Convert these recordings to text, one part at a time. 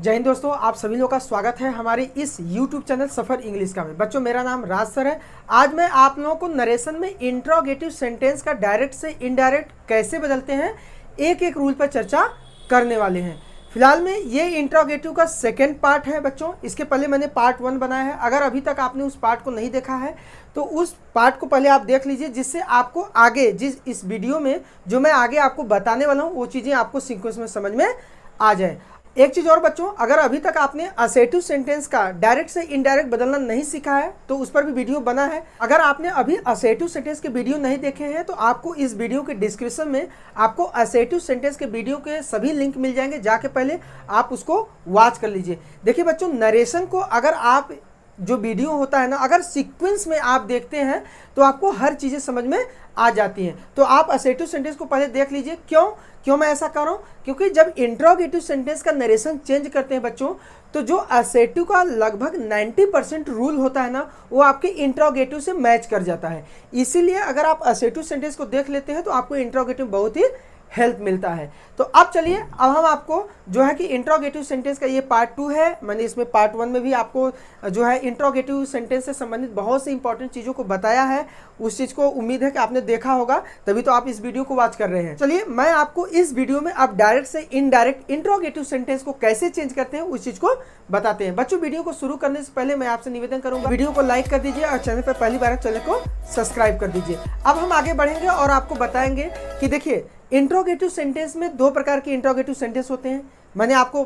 जय हिंद दोस्तों, आप सभी लोगों का स्वागत है हमारे इस YouTube चैनल सफ़र इंग्लिश का में। बच्चों, मेरा नाम राज सर है। आज मैं आप लोगों को नरेशन में इंट्रोगेटिव सेंटेंस का डायरेक्ट से इनडायरेक्ट कैसे बदलते हैं, एक एक रूल पर चर्चा करने वाले हैं। फिलहाल में ये इंट्रोगेटिव का सेकेंड पार्ट है बच्चों। इसके पहले मैंने पार्ट 1 बनाया है। अगर अभी तक आपने उस पार्ट को नहीं देखा है तो उस पार्ट को पहले आप देख लीजिए, जिससे आपको आगे इस वीडियो में जो मैं आगे आपको बताने वाला हूँ वो चीज़ें आपको सीक्वेंस में समझ में आ जाए। एक चीज़ और बच्चों, अगर अभी तक आपने असेटिव सेंटेंस का डायरेक्ट से इनडायरेक्ट बदलना नहीं सीखा है तो उस पर भी वीडियो बना है। अगर आपने अभी असेटिव सेंटेंस के वीडियो नहीं देखे हैं तो आपको इस वीडियो के डिस्क्रिप्शन में आपको असेटिव सेंटेंस के वीडियो के सभी लिंक मिल जाएंगे, जाके पहले आप उसको वॉच कर लीजिए। देखिए बच्चों, नरेशन को अगर आप जो वीडियो होता है ना, अगर सीक्वेंस में आप देखते हैं तो आपको हर चीज़ें समझ में आ जाती हैं। तो आप असेटिव सेंटेंस को पहले देख लीजिए। क्यों मैं ऐसा कर रहा हूँ? क्योंकि जब इंट्रोगेटिव सेंटेंस का नरेशन चेंज करते हैं बच्चों, तो जो असेटिव का लगभग 90% रूल होता है ना, वो आपके इंट्रोगेटिव से मैच कर जाता है। इसीलिए अगर आप असेटिव सेंटेंस को देख लेते हैं तो आपको इंट्रोगेटिव बहुत ही हेल्प मिलता है। तो अब चलिए, अब हम आपको जो है कि इंट्रोगेटिव सेंटेंस का ये पार्ट 2 है। मैंने इसमें पार्ट 1 में भी आपको जो है इंट्रोगेटिव सेंटेंस से संबंधित बहुत सी इंपॉर्टेंट चीज़ों को बताया है। उस चीज़ को उम्मीद है कि आपने देखा होगा, तभी तो आप इस वीडियो को वॉच कर रहे हैं। चलिए, मैं आपको इस वीडियो में आप डायरेक्ट से इनडायरेक्ट इंट्रोगेटिव सेंटेंस को कैसे चेंज करते हैं उस चीज़ को बताते हैं। बच्चों, वीडियो को शुरू करने से पहले मैं आपसे निवेदन करूंगा, वीडियो को लाइक कर दीजिए और चैनल पर पहली बार चैनल को सब्सक्राइब कर दीजिए। अब हम आगे बढ़ेंगे और आपको बताएंगे कि देखिए, इंट्रोगेटिव सेंटेंस में दो प्रकार के इंट्रोगेटिव सेंटेंस होते हैं। मैंने आपको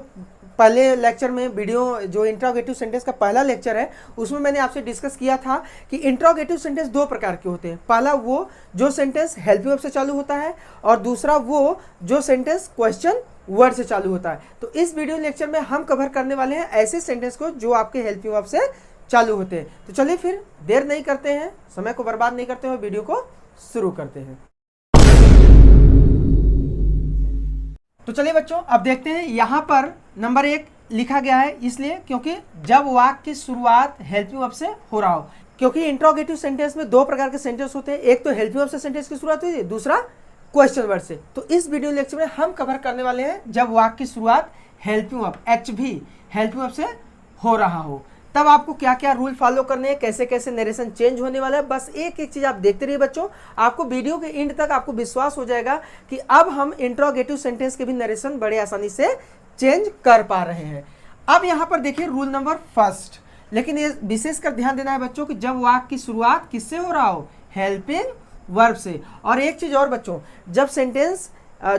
पहले लेक्चर में वीडियो जो इंट्रोगेटिव सेंटेंस का पहला लेक्चर है उसमें मैंने आपसे डिस्कस किया था कि इंट्रोगेटिव सेंटेंस दो प्रकार के होते हैं। पहला वो जो सेंटेंस हेल्पिंग वर्ब से चालू होता है और दूसरा वो जो सेंटेंस क्वेश्चन वर्ड से चालू होता है। तो इस वीडियो लेक्चर में हम कवर करने वाले हैं ऐसे सेंटेंस को जो आपके हेल्पिंग वर्ब से चालू होते हैं। तो चलिए फिर देर नहीं करते हैं, समय को बर्बाद नहीं करते हुए वीडियो को शुरू करते हैं। तो चलिए बच्चों, अब देखते हैं। यहाँ पर नंबर 1 लिखा गया है इसलिए क्योंकि जब वाक्य की शुरुआत हेल्पिंग वर्ब से हो रहा हो। क्योंकि इंट्रोगेटिव सेंटेंस में दो प्रकार के सेंटेंस होते हैं, एक तो हेल्पिंग वर्ब से सेंटेंस की शुरुआत होती है, दूसरा क्वेश्चन वर्ड से। तो इस वीडियो लेक्चर में हम कवर करने वाले हैं जब वाक्य की शुरुआत helping verb HV helping verb से हो रहा हो, तब आपको क्या क्या रूल फॉलो करने हैं, कैसे कैसे नरेशन चेंज होने वाला है। बस एक एक चीज़ आप देखते रहिए बच्चों, आपको वीडियो के एंड तक आपको विश्वास हो जाएगा कि अब हम इंट्रोगेटिव सेंटेंस के भी नरेशन बड़े आसानी से चेंज कर पा रहे हैं। अब यहाँ पर देखिए रूल नंबर 1, लेकिन ये विशेष कर ध्यान देना है बच्चों कि जब वाक्य की शुरुआत किससे हो रहा हो, हेल्पिंग वर्ब से। और एक चीज़ और बच्चों, जब सेंटेंस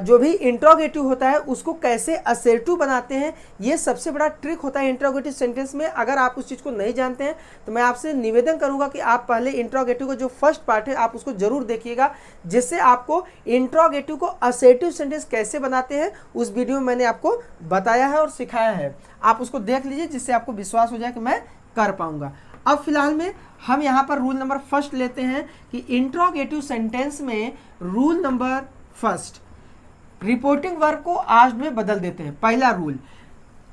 जो भी इंट्रोगेटिव होता है उसको कैसे असर्टिव बनाते हैं, ये सबसे बड़ा ट्रिक होता है इंट्रोगेटिव सेंटेंस में। अगर आप उस चीज़ को नहीं जानते हैं तो मैं आपसे निवेदन करूंगा कि आप पहले इंट्रोगेटिव का जो फर्स्ट पार्ट है आप उसको जरूर देखिएगा, जिससे आपको इंट्रोगेटिव को असर्टिव सेंटेंस कैसे बनाते हैं उस वीडियो में मैंने आपको बताया है और सिखाया है। आप उसको देख लीजिए, जिससे आपको विश्वास हो जाए कि मैं कर पाऊंगा। अब फिलहाल में हम यहाँ पर रूल नंबर 1 लेते हैं कि इंट्रोगेटिव सेंटेंस में रूल नंबर 1 रिपोर्टिंग वर्ब को आस्क्ड में बदल देते हैं। पहला रूल,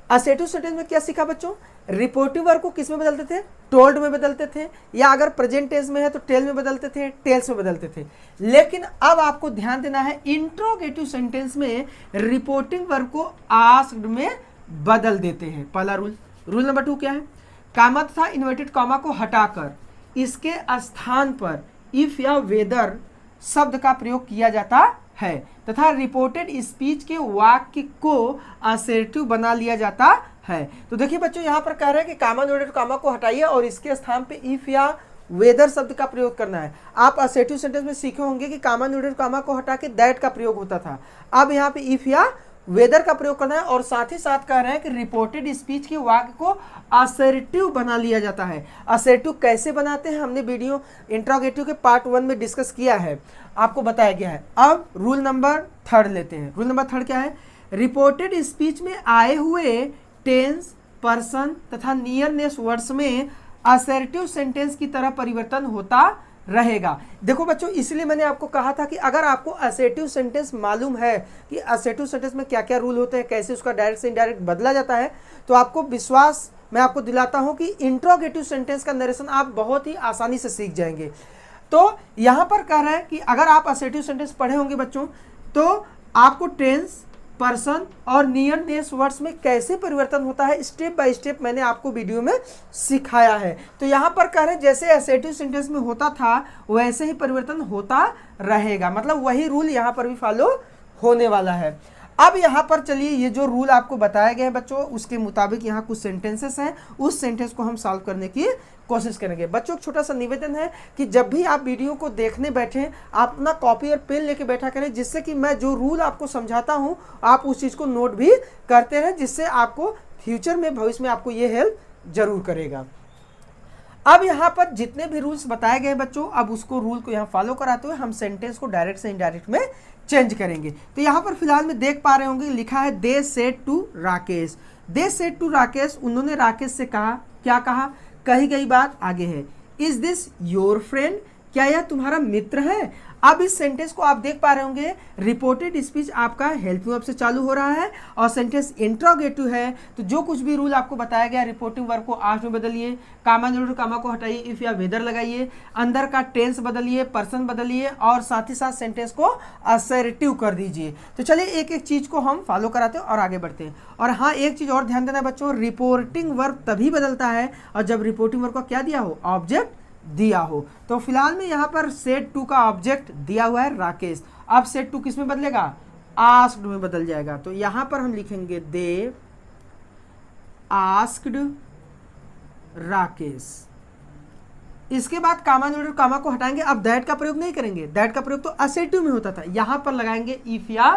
असेटिव सेंटेंस में क्या सीखा बच्चों, रिपोर्टिव वर्ब को किस में बदलते थे, टोल्ड में बदलते थे, या अगर प्रेजेंट टेंस में है तो टेल में बदलते थे, टेल्स में बदलते थे। लेकिन अब आपको ध्यान देना है, इंट्रोगेटिव सेंटेंस में रिपोर्टिंग वर्ब को आस्क्ड में बदल देते हैं। पहला रूल। रूल नंबर 2 क्या है, कॉमा तथा इन्वर्टेड कॉमा को हटाकर इसके स्थान पर इफ या वेदर शब्द का प्रयोग किया जाता है तथा रिपोर्टेड स्पीच के वाक्य को असर्टिव बना लिया जाता है। तो देखिए बच्चों, यहाँ पर कह रहे हैं कि कॉमा इन्वर्टेड कॉमा को हटाइए और इसके स्थान पे इफ या वेदर शब्द का प्रयोग करना है। आप असर्टिव सेंटेंस में सीखे होंगे कि कॉमा इन्वर्टेड कॉमा को हटा के दैट का प्रयोग होता था। अब यहाँ पे इफ या वेदर का प्रयोग करना है और साथ ही साथ कह रहे हैं कि रिपोर्टेड स्पीच के वाक्य को असर्टिव बना लिया जाता है। असर्टिव कैसे बनाते हैं हमने वीडियो इंट्रोगेटिव के पार्ट 1 में डिस्कस किया है, आपको बताया गया है। अब रूल नंबर 3 लेते हैं। रूल नंबर 3 क्या है, रिपोर्टेड स्पीच में आए हुए टेंस, पर्सन तथा नियरनेस वर्ड्स में असर्टिव सेंटेंस की तरह परिवर्तन होता रहेगा। देखो बच्चों, इसलिए मैंने आपको कहा था कि अगर आपको असर्टिव सेंटेंस मालूम है कि असर्टिव सेंटेंस में क्या क्या रूल होते हैं, कैसे उसका डायरेक्ट से इनडायरेक्ट बदला जाता है, तो आपको विश्वास मैं आपको दिलाता हूं कि इंट्रोगेटिव सेंटेंस का नरेशन आप बहुत ही आसानी से सीख जाएंगे। तो यहाँ पर कह रहा है कि अगर आप असर्टिव सेंटेंस पढ़े होंगे बच्चों, तो आपको टेंस, पर्सन और नियरनेस वर्ड्स में कैसे परिवर्तन होता है, स्टेप बाय स्टेप मैंने आपको वीडियो में सिखाया है। तो यहाँ पर कह रहे जैसे असर्टिव सेंटेंस में होता था वैसे ही परिवर्तन होता रहेगा, मतलब वही रूल यहाँ पर भी फॉलो होने वाला है। अब यहाँ पर चलिए ये जो रूल आपको बताया गया है बच्चों, उसके मुताबिक यहाँ कुछ सेंटेंसेस हैं, उस सेंटेंस को हम सॉल्व करने की कोशिश करेंगे। बच्चों एक छोटा सा निवेदन है कि जब भी आप वीडियो को देखने बैठें आप अपना कॉपी और पेन लेके बैठा करें, जिससे कि मैं जो रूल आपको समझाता हूँ आप उस चीज़ को नोट भी करते रहें, जिससे आपको फ्यूचर में भविष्य में आपको ये हेल्प जरूर करेगा। अब यहाँ पर जितने भी रूल्स बताए गए बच्चों, अब उसको रूल को यहाँ फॉलो कराते हुए हम सेंटेंस को डायरेक्ट से इनडायरेक्ट में चेंज करेंगे। तो यहाँ पर फिलहाल में देख पा रहे होंगे लिखा है they said to Rakesh. They said to Rakesh, उन्होंने राकेश से कहा, क्या कहा, कही गई बात आगे है। इज दिस योर फ्रेंड, क्या यह तुम्हारा मित्र है। अब इस सेंटेंस को आप देख पा रहे होंगे रिपोर्टेड स्पीच आपका हेल्पिंग वर्ब से चालू हो रहा है और सेंटेंस इंट्रोगेटिव है। तो जो कुछ भी रूल आपको बताया गया, रिपोर्टिंग वर्ब को आज में बदलिए, कामा जरूर कामा को हटाइए, इफ या वेदर लगाइए, अंदर का टेंस बदलिए, पर्सन बदलिए और साथ ही साथ सेंटेंस को असर्टिव कर दीजिए। तो चलिए एक एक चीज को हम फॉलो कराते हैं और आगे बढ़ते हैं। और हाँ, एक चीज और ध्यान देना बच्चों, रिपोर्टिंग वर्ब तभी बदलता है और जब रिपोर्टिंग वर्ब का क्या दिया हो, ऑब्जेक्ट दिया हो। तो फिलहाल में यहाँ पर सेड टू का ऑब्जेक्ट दिया हुआ है राकेश। अब सेड टू किस में बदलेगा, आस्क्ड में बदल जाएगा। तो यहाँ पर हम लिखेंगे दे आस्क्ड राकेश। इसके बाद कामा जोड़ कामा को हटाएंगे, अब दैट का प्रयोग नहीं करेंगे, दैट का प्रयोग तो असर्टिव में होता था, यहाँ पर लगाएंगे इफ या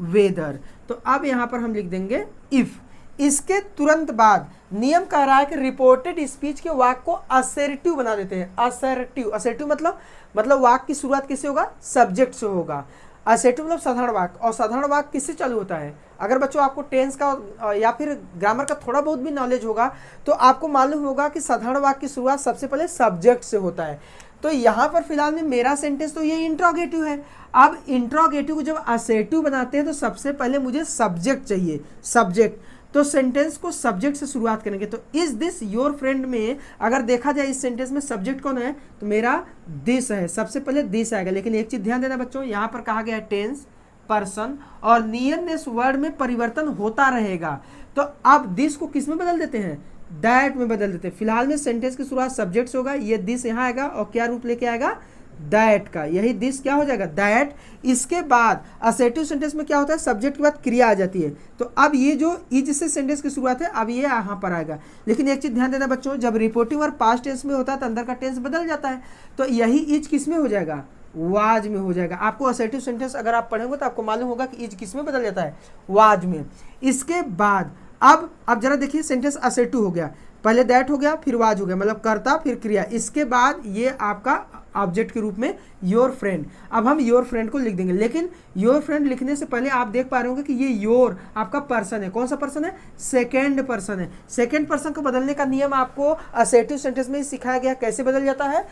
वेदर। तो अब यहाँ पर हम लिख देंगे इफ। इसके तुरंत बाद नियम कह रहा है कि रिपोर्टेड स्पीच के वाक्य को असर्टिव बना देते हैं। असर्टिव, असर्टिव मतलब वाक्य की शुरुआत किससे होगा, सब्जेक्ट से होगा। असर्टिव मतलब साधारण वाक्य, और साधारण वाक्य किससे चालू होता है। अगर बच्चों आपको टेंस का या फिर ग्रामर का थोड़ा बहुत भी नॉलेज होगा तो आपको मालूम होगा कि साधारण वाक्य की शुरुआत सबसे पहले सब्जेक्ट से होता है। तो यहाँ पर फिलहाल में मेरा सेंटेंस तो ये इंट्रोगेटिव है। अब इंट्रोगेटिव को जब असर्टिव बनाते हैं तो सबसे पहले मुझे सब्जेक्ट चाहिए, सब्जेक्ट। तो सेंटेंस को सब्जेक्ट से शुरुआत करेंगे। तो इज दिस योर फ्रेंड में अगर देखा जाए इस सेंटेंस में सब्जेक्ट कौन है, तो मेरा दिस है, सबसे पहले दिस आएगा। लेकिन एक चीज ध्यान देना बच्चों, यहाँ पर कहा गया है टेंस, पर्सन और नियरनेस वर्ड में परिवर्तन होता रहेगा। तो अब दिस को किस में बदल देते हैं, दैट में बदल देते हैं। फिलहाल में सेंटेंस की शुरुआत सब्जेक्ट से होगा, ये दिस यहाँ आएगा और क्या रूप लेके आएगा, दैट का। यही दिस क्या हो जाएगा, दैट। इसके बाद असर्टिव सेंटेंस में क्या होता है, सब्जेक्ट के बाद क्रिया आ जाती है। तो अब ये जो इज से सेंटेंस की शुरुआत है अब ये यहाँ पर आएगा। लेकिन एक चीज ध्यान देना बच्चों, जब रिपोर्टिंग और पास्ट टेंस में होता है तो अंदर का टेंस बदल जाता है। तो यही इज किस में हो जाएगा, वाज में हो जाएगा। आपको असर्टिव सेंटेंस अगर आप पढ़ेंगे तो आपको मालूम होगा कि इज किस में बदल जाता है, वाज में। इसके बाद अब जरा देखिए सेंटेंस असर्टिव हो गया, पहले दैट हो गया फिर वाज हो गया, मतलब कर्ता फिर क्रिया। इसके बाद ये आपका ऑब्जेक्ट के रूप में योर फ्रेंड। अब हम योर फ्रेंड को लिख देंगे, लेकिन योर फ्रेंड लिखने से पहले आप देख पा रहे होंगे कि ये योर आपका पर्सन है। कौन सा पर्सन है, सेकेंड पर्सन है। सेकेंड पर्सन को बदलने का नियम आपको असर्टिव सेंटेंस में ही सिखाया गया। कैसे बदल जाता है,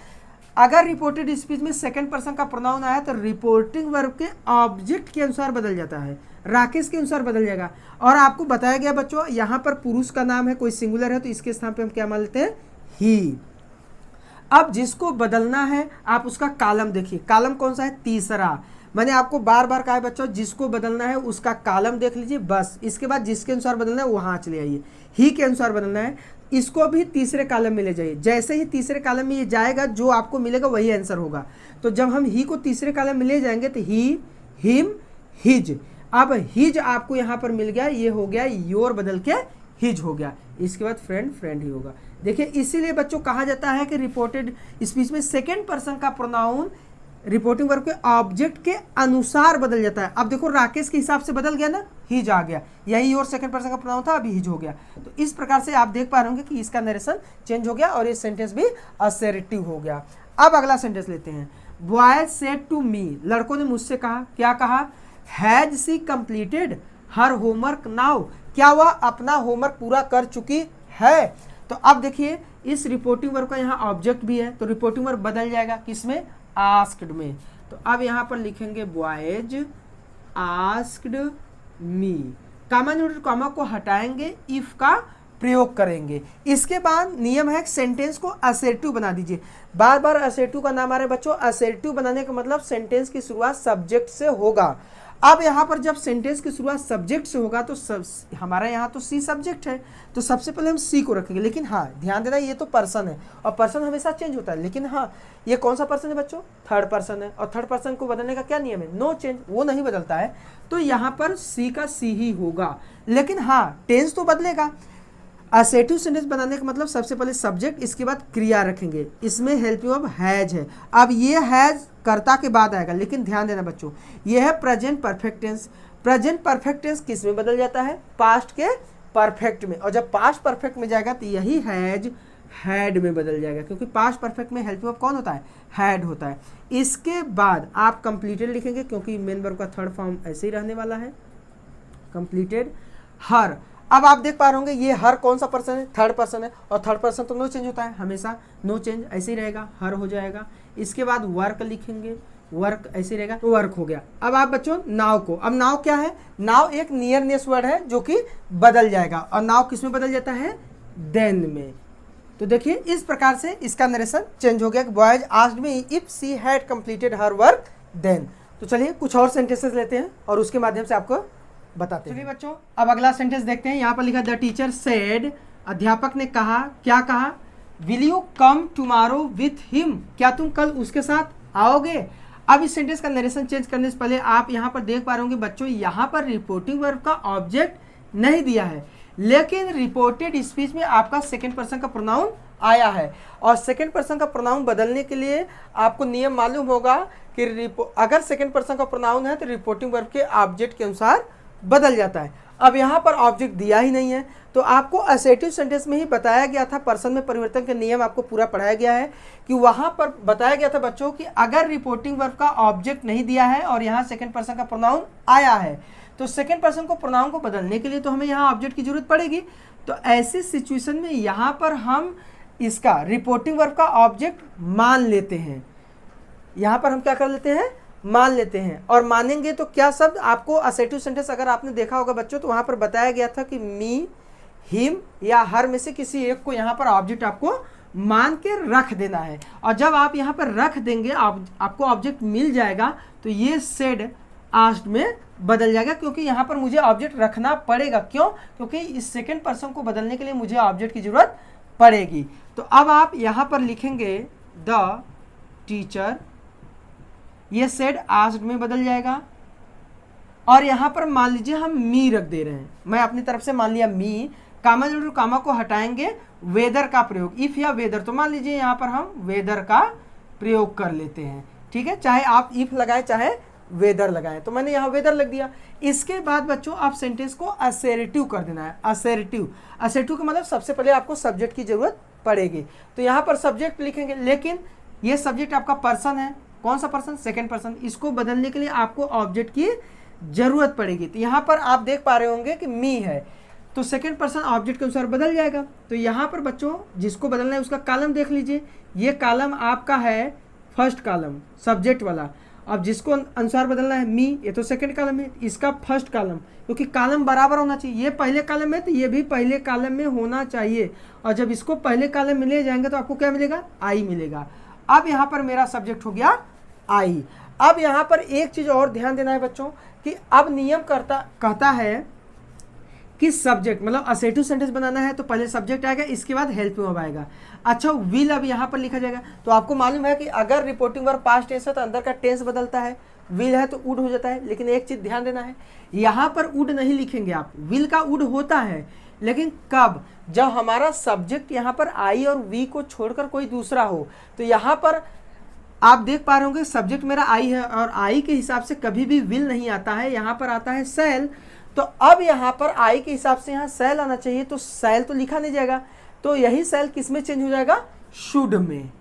अगर रिपोर्टेड स्पीच में सेकेंड पर्सन का प्रोनाउन आया तो रिपोर्टिंग वर्ब के ऑब्जेक्ट के अनुसार बदल जाता है, राकेश के अनुसार बदल जाएगा। और आपको बताया गया बच्चों, यहाँ पर पुरुष का नाम है, कोई सिंगुलर है तो इसके स्थान पे हम क्या मान लेते हैं, ही। अब जिसको बदलना है आप उसका कॉलम देखिए, कॉलम कौन सा है, तीसरा। मैंने आपको बार बार कहा है बच्चों, जिसको बदलना है उसका कॉलम देख लीजिए बस। इसके बाद जिसके अनुसार बदलना है वहाँ चले आइए, ही के अनुसार बदलना है, इसको भी तीसरे कॉलम में ले जाइए। जैसे ही तीसरे कॉलम में ये जाएगा जो आपको मिलेगा वही आंसर होगा। तो जब हम ही को तीसरे कॉलम में ले जाएंगे तो ही, हिम, हिज। अब हिज आपको यहाँ पर मिल गया, ये हो गया योर बदल के हिज हो गया। इसके बाद फ्रेंड, फ्रेंड ही होगा। देखिए इसीलिए बच्चों कहा जाता है कि रिपोर्टेड स्पीच में सेकेंड पर्सन का प्रोनाउन रिपोर्टिंग वर्ब के ऑब्जेक्ट के अनुसार बदल जाता है। अब देखो राकेश के हिसाब से बदल गया ना, हिज आ गया, यही और सेकंड पर्सन का प्रोनाउन था, अभी हिज हो गया। तो इस प्रकार से आप देख पा रहे होंगे कि इसका नरेशन चेंज हो गया और ये सेंटेंस भी असर्टिव हो गया। अब अगला सेंटेंस लेते हैं। बॉयज सेड टू मी, लड़कों ने मुझसे कहा, क्या कहा, has she completed her homework now, क्या वह अपना होमवर्क पूरा कर चुकी है। तो अब देखिए इस रिपोर्टिंग वर्ब का यहाँ ऑब्जेक्ट भी है, तो रिपोर्टिंग वर्ब बदल जाएगा किसमें, आस्क्ड में। तो अब यहाँ पर लिखेंगे बॉयज आस्क्ड मी, कामा न्यूट्रल कामा को हटाएंगे, इफ का प्रयोग करेंगे। इसके बाद नियम है सेंटेंस को असर्टिव बना दीजिए। बार बार असर्टिव का नाम आ रहा है बच्चों, असर्टिव बनाने का मतलब सेंटेंस की शुरुआत सब्जेक्ट से होगा। अब यहाँ पर जब सेंटेंस की शुरुआत सब्जेक्ट से होगा तो हमारा यहाँ तो सी सब्जेक्ट है, तो सबसे पहले हम सी को रखेंगे। लेकिन हाँ ध्यान देना, ये तो पर्सन है और पर्सन हमेशा चेंज होता है। लेकिन हाँ ये कौन सा पर्सन है बच्चों? थर्ड पर्सन है, और थर्ड पर्सन को बदलने का क्या नियम है? नो चेंज, वो नहीं बदलता है। तो यहाँ पर सी का सी ही होगा। लेकिन हाँ टेंस तो बदलेगा। असेटिव सेंटेंस बनाने का मतलब सबसे पहले सब्जेक्ट, इसके बाद क्रिया रखेंगे। इसमें हेल्पिंग वर्ब हैज है। अब ये हैज कर्ता के बाद आएगा, लेकिन ध्यान देना बच्चों, ये है present perfect tense. Present perfect tense किस में बदल जाता है? पास्ट के परफेक्ट में। और जब पास्ट परफेक्ट में जाएगा तो यही हैज हैड में बदल जाएगा, क्योंकि पास्ट परफेक्ट में हेल्पिंग वर्ब कौन होता है? हैड होता है। इसके बाद आप कंप्लीटेड लिखेंगे, क्योंकि मेन वर्ब का थर्ड फॉर्म ऐसे ही रहने वाला है, कंप्लीटेड। हर, अब आप देख पा रहे होंगे ये हर कौन सा पर्सन है? थर्ड पर्सन है, और थर्ड पर्सन तो नो चेंज होता है, हमेशा नो चेंज ऐसे ही रहेगा, हर हो जाएगा। इसके बाद वर्क लिखेंगे, वर्क ऐसे ही रहेगा, तो वर्क हो गया। अब आप बच्चों नाव को, अब नाव क्या है? नाव एक नियरनेस वर्ड है जो कि बदल जाएगा, और नाव किस में बदल जाता है? देन में। तो देखिए इस प्रकार से इसका नरेशन चेंज हो गया कि boys asked me if she had completed her work then. तो चलिए कुछ और सेंटेंसेस लेते हैं और उसके माध्यम से आपको बताते हैं। चलिए बच्चों अब अगला सेंटेंस देखते हैं। यहाँ पर लिखा द टीचर सेड, अध्यापक ने कहा, क्या कहा? Will you come tomorrow with him, क्या तुम कल उसके साथ आओगे? अब इस सेंटेंस का नरेशन चेंज करने से पहले आप यहाँ पर देख पा रहे होंगे बच्चों, यहाँ पर रिपोर्टिंग वर्ब का ऑब्जेक्ट नहीं दिया है, लेकिन रिपोर्टेड स्पीच में आपका सेकेंड पर्सन का प्रोनाउन आया है। और सेकेंड पर्सन का प्रोनाउन बदलने के लिए आपको नियम मालूम होगा कि अगर सेकेंड पर्सन का प्रोनाउन है तो रिपोर्टिंग वर्ब के ऑब्जेक्ट के अनुसार बदल जाता है। अब यहाँ पर ऑब्जेक्ट दिया ही नहीं है, तो आपको असेटिव सेंटेंस में ही बताया गया था, पर्सन में परिवर्तन के नियम आपको पूरा पढ़ाया गया है कि वहाँ पर बताया गया था बच्चों कि अगर रिपोर्टिंग वर्ब का ऑब्जेक्ट नहीं दिया है और यहाँ सेकंड पर्सन का प्रोनाउन आया है, तो सेकंड पर्सन को प्रोनाउन को बदलने के लिए तो हमें यहाँ ऑब्जेक्ट की जरूरत पड़ेगी। तो ऐसी सिचुएशन में यहाँ पर हम इसका रिपोर्टिंग वर्ब का ऑब्जेक्ट मान लेते हैं। यहाँ पर हम क्या कर लेते हैं? मान लेते हैं। और मानेंगे तो क्या शब्द? आपको असेटिव सेंटेंस अगर आपने देखा होगा बच्चों तो वहाँ पर बताया गया था कि मी, हिम या हर में से किसी एक को यहाँ पर ऑब्जेक्ट आपको मान के रख देना है। और जब आप यहाँ पर रख देंगे आपको ऑब्जेक्ट मिल जाएगा, तो ये सेड आस्क्ड में बदल जाएगा, क्योंकि यहाँ पर मुझे ऑब्जेक्ट रखना पड़ेगा। क्यों? क्योंकि इस सेकेंड पर्सन को बदलने के लिए मुझे ऑब्जेक्ट की जरूरत पड़ेगी। तो अब आप यहाँ पर लिखेंगे द टीचर, ये सेड आस्क्ड में बदल जाएगा। और यहाँ पर मान लीजिए हम मी रख दे रहे हैं, मैं अपनी तरफ से मान लिया मी, कामा जरूर कामा को हटाएंगे, वेदर का प्रयोग, इफ या वेदर, तो मान लीजिए यहाँ पर हम वेदर का प्रयोग कर लेते हैं। ठीक है, चाहे आप इफ लगाए चाहे वेदर लगाएं, तो मैंने यहाँ वेदर लग दिया। इसके बाद बच्चों आप सेंटेंस को असर्टिव कर देना है। असर्टिव, असर्टिव का मतलब सबसे पहले आपको सब्जेक्ट की जरूरत पड़ेगी, तो यहाँ पर सब्जेक्ट लिखेंगे, लेकिन ये सब्जेक्ट आपका पर्सन है। कौन सा पर्सन? Second person. इसको बदलने के लिए आपको ऑब्जेक्ट की जरूरत पड़ेगी। तो यहाँ पर आप देख पा रहे होंगे कि मी है, तो सेकंड पर्सन ऑब्जेक्ट के अनुसार बदल जाएगा। तो यहाँ पर बच्चों जिसको बदलना है उसका कॉलम देख लीजिए, ये कॉलम आपका है फर्स्ट कॉलम सब्जेक्ट वाला। अब जिसको अनुसार बदलना है मी, ये तो सेकंड कॉलम है, इसका फर्स्ट कॉलम, क्योंकि कॉलम बराबर होना चाहिए। ये पहले कॉलम है तो ये भी पहले कॉलम में होना चाहिए, और जब इसको पहले कॉलम में ले जाएंगे तो आपको क्या मिलेगा? आई मिलेगा। अब यहाँ पर मेरा सब्जेक्ट हो गया आई। अब यहाँ पर एक चीज और ध्यान देना है बच्चों कि अब नियम कहता है कि सब्जेक्ट मतलब असेटिव सेंटेंस बनाना है तो पहले सब्जेक्ट आएगा, इसके बाद हेल्पिंग वर्ब आएगा। अच्छा विल अब यहाँ पर लिखा जाएगा, तो आपको मालूम है कि अगर रिपोर्टिंग वर्ब पास्ट टेंस है तो अंदर का टेंस बदलता है, विल है तो वुड हो जाता है। लेकिन एक चीज ध्यान देना है, यहाँ पर वुड नहीं लिखेंगे आप, विल का वुड होता है, लेकिन कब? जब हमारा सब्जेक्ट यहाँ पर आई और वी को छोड़कर कोई दूसरा हो। तो यहाँ पर आप देख पा रहे होंगे सब्जेक्ट मेरा आई है और आई के हिसाब से कभी भी विल नहीं आता है, यहाँ पर आता है सेल। तो अब यहाँ पर आई के हिसाब से यहाँ सेल आना चाहिए, तो सेल तो लिखा नहीं जाएगा, तो यही सेल किस में चेंज हो जाएगा? शुड में।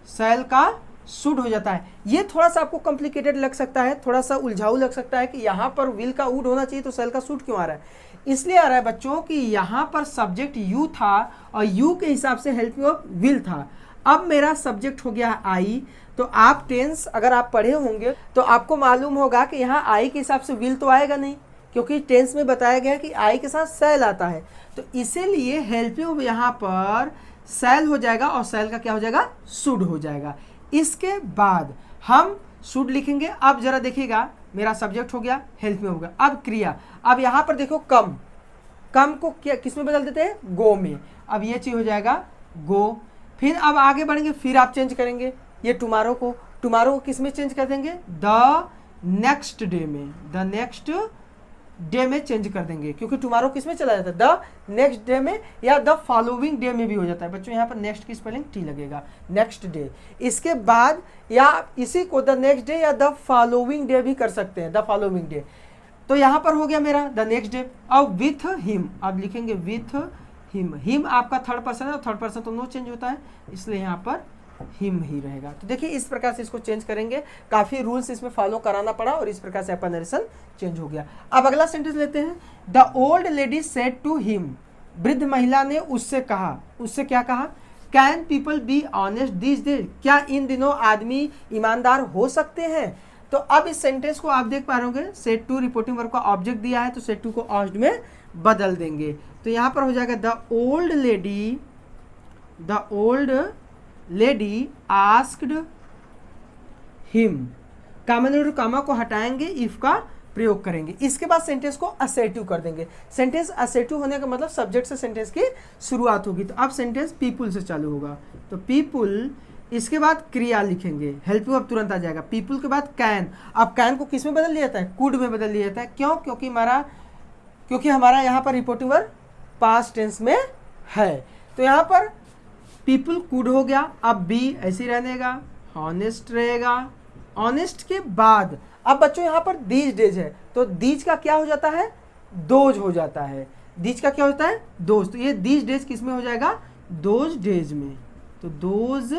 सेल का शुड हो जाता है। ये थोड़ा सा आपको कॉम्प्लिकेटेड लग सकता है, थोड़ा सा उलझाऊ लग सकता है कि यहाँ पर विल का वुड होना चाहिए तो सेल का शुड क्यों आ रहा है? इसलिए आ रहा है बच्चों कि यहाँ पर सब्जेक्ट यू था और यू के हिसाब से हेल्पिंग वर्ब विल था। अब मेरा सब्जेक्ट हो गया आई, तो आप टेंस अगर आप पढ़े होंगे तो आपको मालूम होगा कि यहाँ आई के हिसाब से विल तो आएगा नहीं, क्योंकि टेंस में बताया गया है कि आई के साथ सेल आता है। तो इसीलिए हेल्पिंग यहाँ पर सेल हो जाएगा और सेल का क्या हो जाएगा? शुड हो जाएगा। इसके बाद हम शुड लिखेंगे। अब जरा देखिएगा मेरा सब्जेक्ट हो गया, हेल्प में हो गया। अब क्रिया, अब यहाँ पर देखो कम, कम को क्या किस में बदल देते हैं, गो में। अब ये चीज हो जाएगा गो। फिर अब आगे बढ़ेंगे, फिर आप चेंज करेंगे ये टुमारो को किस में चेंज कर देंगे, द नेक्स्ट डे में, द नेक्स्ट डे में चेंज कर देंगे, क्योंकि टुमारो किस में चला जाता है, द नेक्स्ट डे में, या द फॉलोइंग डे में भी हो जाता है बच्चों। यहाँ पर नेक्स्ट की स्पेलिंग टी लगेगा, नेक्स्ट डे। इसके बाद या इसी को द नेक्स्ट डे या द फॉलोइंग डे भी कर सकते हैं, द फॉलोइंग डे। तो यहाँ पर हो गया मेरा द नेक्स्ट डे। अब विथ हिम, अब लिखेंगे विथ हिम। हिम आपका थर्ड पर्सन है, थर्ड पर्सन तो नो चेंज होता है, इसलिए यहाँ पर हिम ही रहेगा। तो देखिए इस प्रकार से इसको चेंज करेंगे, काफी रूल्स इसमें फॉलो कराना पड़ा और इस प्रकार से आपका नरेशन चेंज हो गया। अब अगला सेंटेंस लेते हैं, the old lady said to him, वृद्ध महिला ने उससे कहा, उससे क्या कहा, can people be honest this day, क्या इन दिनों आदमी ईमानदार हो सकते हैं। तो अब इस सेंटेंस को आप देख पा रहे होंगे, सेड टू रिपोर्टिंग वर्ब का ऑब्जेक्ट दिया है, तो सेड टू को ऑस्ड में बदल देंगे। तो यहाँ पर हो जाएगा the old lady asked him, common comma को हटाएंगे, इफ का प्रयोग करेंगे। इसके बाद सेंटेंस को असेटिव कर देंगे। सेंटेंस असेटिव होने का मतलब सब्जेक्ट से सेंटेंस की शुरुआत होगी। तो अब सेंटेंस पीपुल से चालू होगा, तो पीपुल, इसके बाद क्रिया लिखेंगे, हेल्प यू अब तुरंत आ जाएगा। पीपुल के बाद कैन, अब कैन को किस में बदल दिया जाता है, कुड में बदल दिया जाता है। क्यों, क्योंकि हमारा यहाँ पर रिपोर्टिंग वर्ब पास्ट टेंस में है। तो यहाँ पर पीपुल कुड हो गया, अब बी ऐसे ही रहनेगा, ऑनेस्ट रहेगा। ऑनेस्ट के बाद अब बच्चों यहाँ पर दीज डेज है, तो दीज का क्या हो जाता है, दोज हो जाता है। दीज का क्या होता है, दोज। तो ये दीज डेज किस में हो जाएगा, दोज डेज में। तो दोज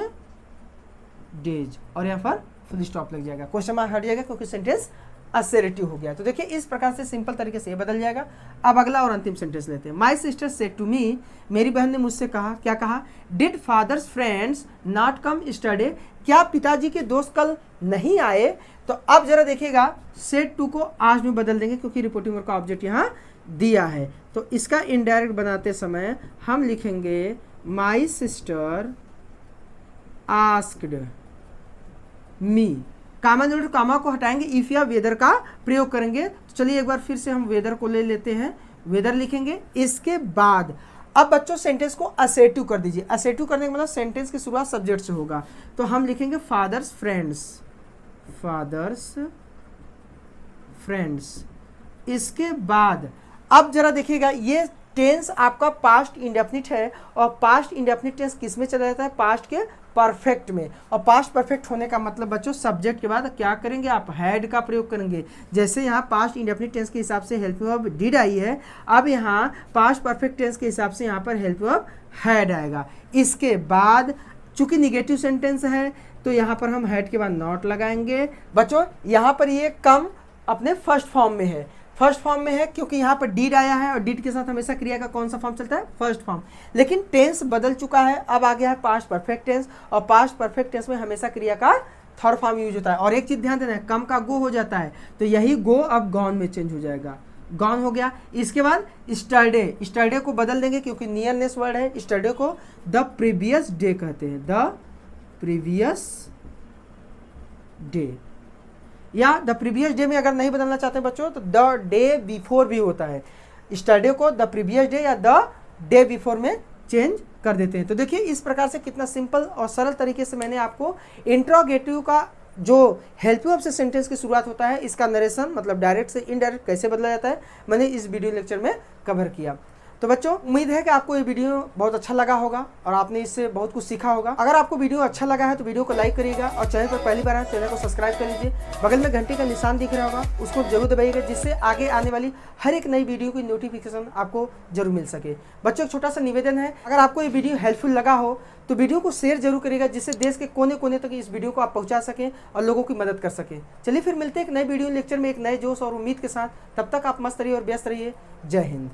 डेज, और यहाँ पर फुल स्टॉप लग जाएगा, क्वेश्चन मार्क हट जाएगा क्योंकि सेंटेंस असर्टिव हो गया। तो देखिए इस प्रकार से सिंपल तरीके से ये बदल जाएगा। अब अगला और अंतिम सेंटेंस लेते हैं। My sister said to me, मेरी बहन ने मुझसे कहा, क्या कहा, did father's friends not come yesterday, क्या पिताजी के दोस्त कल नहीं आए। तो अब जरा देखिएगा, सेड टू को आज में बदल देंगे क्योंकि रिपोर्टिंग वर्ब का ऑब्जेक्ट यहाँ दिया है। तो इसका इनडायरेक्ट बनाते समय हम लिखेंगे माई सिस्टर आस्क्ड मी, कामा कामा को हटाएंगे, इफ या वेदर का प्रयोग करेंगे। तो चलिए एक बार फिर से हम वेदर को ले लेते हैं, वेदर लिखेंगे। इसके बाद अब बच्चों सेंटेंस को असेटिव कर दीजिए। असेटिव करने का मतलब सेंटेंस की शुरुआत सब्जेक्ट से होगा, तो हम लिखेंगे फादर्स फ्रेंड्स, फादर्स फ्रेंड्स। इसके बाद अब जरा देखिएगा, ये टेंस आपका पास्ट इंडेफिनिट है, और पास्ट इंडेफिनिट टेंस किस में चला जाता है, पास्ट के परफेक्ट में। और पास्ट परफेक्ट होने का मतलब बच्चों सब्जेक्ट के बाद क्या करेंगे आप, हैड का प्रयोग करेंगे। जैसे यहाँ पास्ट इंडेफिनिट टेंस के हिसाब से हेल्प वर्ब डिड आई है, अब यहाँ पास्ट परफेक्ट टेंस के हिसाब से यहाँ पर हेल्प वर्ब हैड आएगा। इसके बाद चूंकि निगेटिव सेंटेंस है तो यहाँ पर हम हैड के बाद नॉट लगाएंगे। बच्चों यहाँ पर ये कम अपने फर्स्ट फॉर्म में है, फर्स्ट फॉर्म में है क्योंकि यहाँ पर डिड आया है, और डिड के साथ हमेशा क्रिया का कौन सा फॉर्म चलता है, फर्स्ट फॉर्म। लेकिन टेंस बदल चुका है, अब आ गया है पास्ट परफेक्ट टेंस, और पास्ट परफेक्ट टेंस में हमेशा क्रिया का थर्ड फॉर्म यूज होता है। और एक चीज ध्यान देना है, कम का गो हो जाता है, तो यही गो अब गॉन में चेंज हो जाएगा, गॉन हो गया। इसके बाद स्टरडे, स्टरडे को बदल देंगे क्योंकि नियरनेस वर्ड है, स्टरडे को द प्रीवियस डे कहते हैं, द प्रीवियस डे। या द प्रीवियस डे में अगर नहीं बदलना चाहते बच्चों तो द डे बिफोर भी होता है, स्टरडे को द प्रीवियस डे या द डे बिफोर में चेंज कर देते हैं। तो देखिए इस प्रकार से कितना सिंपल और सरल तरीके से मैंने आपको इंट्रोगेटिव का जो हेल्प वर्ब से सेंटेंस की शुरुआत होता है, इसका नरेशन मतलब डायरेक्ट से इनडायरेक्ट कैसे बदला जाता है, मैंने इस वीडियो लेक्चर में कवर किया। तो बच्चों उम्मीद है कि आपको ये वीडियो बहुत अच्छा लगा होगा और आपने इससे बहुत कुछ सीखा होगा। अगर आपको वीडियो अच्छा लगा है तो वीडियो को लाइक करिएगा, और चैनल पर पहली बार है चैनल को सब्सक्राइब कर लीजिए। बगल में घंटे का निशान दिख रहा होगा, उसको जरूर दबाइएगा, जिससे आगे आने वाली हर एक नई वीडियो की नोटिफिकेशन आपको जरूर मिल सके। बच्चों एक छोटा सा निवेदन है, अगर आपको ये वीडियो हेल्पफुल लगा हो तो वीडियो को शेयर जरूर करिएगा, जिससे देश के कोने कोने तक इस वीडियो को आप पहुंचा सकें और लोगों की मदद कर सकें। चलिए फिर मिलते हैं एक नए वीडियो लेक्चर में एक नए जोश और उम्मीद के साथ। तब तक आप मस्त रहिए और व्यस्त रहिए। जय हिंद।